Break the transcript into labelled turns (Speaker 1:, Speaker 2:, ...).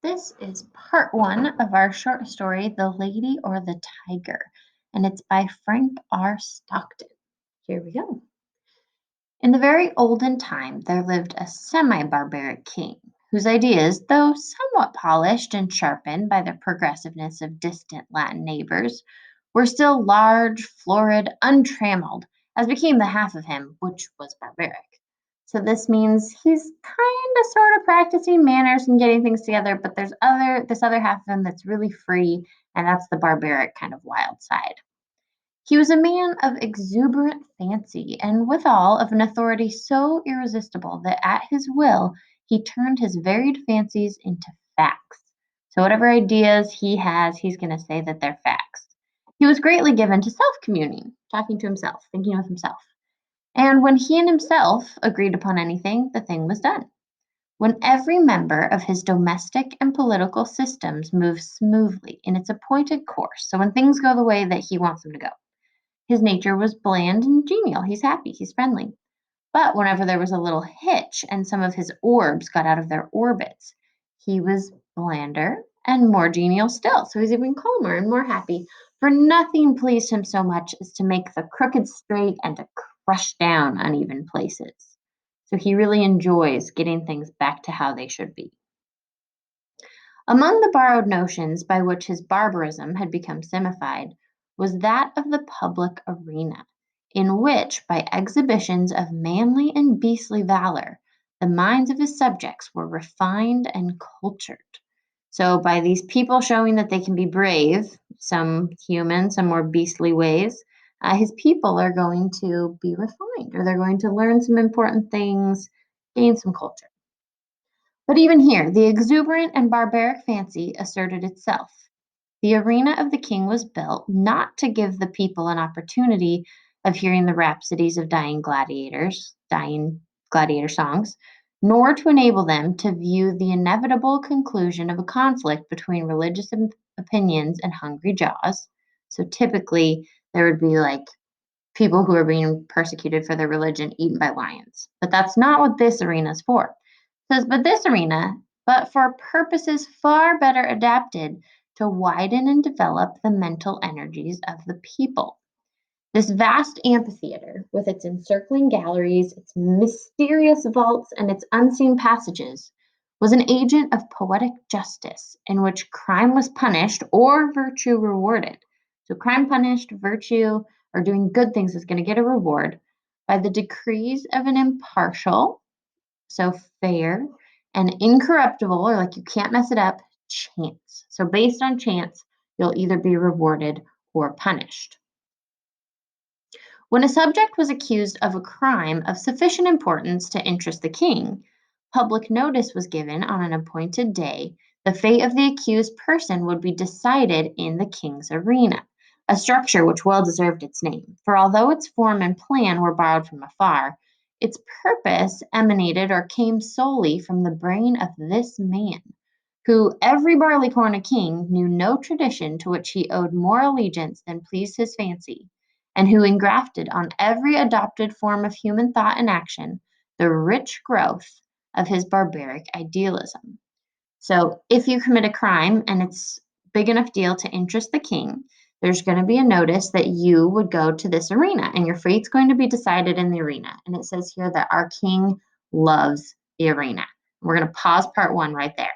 Speaker 1: This is part one of our short story, The Lady or the Tiger, and it's by Frank Stockton. Here we go. In the very olden time, there lived a semi barbaric king whose ideas, though somewhat polished and sharpened by the progressiveness of distant Latin neighbors, were still large, florid, untrammeled, as became the half of him which was barbaric. So this means he's kind of sort of practicing manners and getting things together, but there's this other half of him that's really free, and that's the barbaric kind of wild side. He was a man of exuberant fancy, and withal of an authority so irresistible that at his will he turned his varied fancies into facts. So, whatever ideas he has, he's going to say that they're facts. He was greatly given to self communing, talking to himself, thinking with himself. And when he and himself agreed upon anything, the thing was done. When every member of his domestic and political systems moves smoothly in its appointed course, so when things go the way that he wants them to go, his nature was bland and genial. He's happy, he's friendly. But whenever there was a little hitch and some of his orbs got out of their orbits, he was blander and more genial still. So he's even calmer and more happy. For nothing pleased him so much as to make the crooked straight and to crush down uneven places. So he really enjoys getting things back to how they should be. Among the borrowed notions by which his barbarism had become simified was that of the public arena, in which, by exhibitions of manly and beastly valor, the minds of his subjects were refined and cultured. So, by these people showing that they can be brave, some human, some more beastly ways, his people are going to be refined, or they're going to learn some important things, gain some culture. But even here, the exuberant and barbaric fancy asserted itself. The arena of the king was built not to give the people an opportunity of hearing the rhapsodies of dying gladiator songs, nor to enable them to view the inevitable conclusion of a conflict between religious opinions and hungry jaws. So typically, there would be like people who are being persecuted for their religion eaten by lions. But that's not what this arena is for. It says, but for purposes far better adapted to widen and develop the mental energies of the people. This vast amphitheater, with its encircling galleries, its mysterious vaults, and its unseen passages, was an agent of poetic justice in which crime was punished or virtue rewarded. So, crime punished, virtue, or doing good things is going to get a reward by the decrees of an impartial, so fair, and incorruptible, or like you can't mess it up, chance. So, based on chance, you'll either be rewarded or punished. When a subject was accused of a crime of sufficient importance to interest the king, public notice was given on an appointed day. The fate of the accused person would be decided in the king's arena, a structure which well deserved its name, for although its form and plan were borrowed from afar, its purpose emanated or came solely from the brain of this man, who, every barleycorn a king, knew no tradition to which he owed more allegiance than pleased his fancy, and who engrafted on every adopted form of human thought and action the rich growth of his barbaric idealism. So, if you commit a crime and it's big enough deal to interest the king, there's going to be a notice that you would go to this arena and your fate's going to be decided in the arena. And it says here that our king loves the arena. We're going to pause part one right there.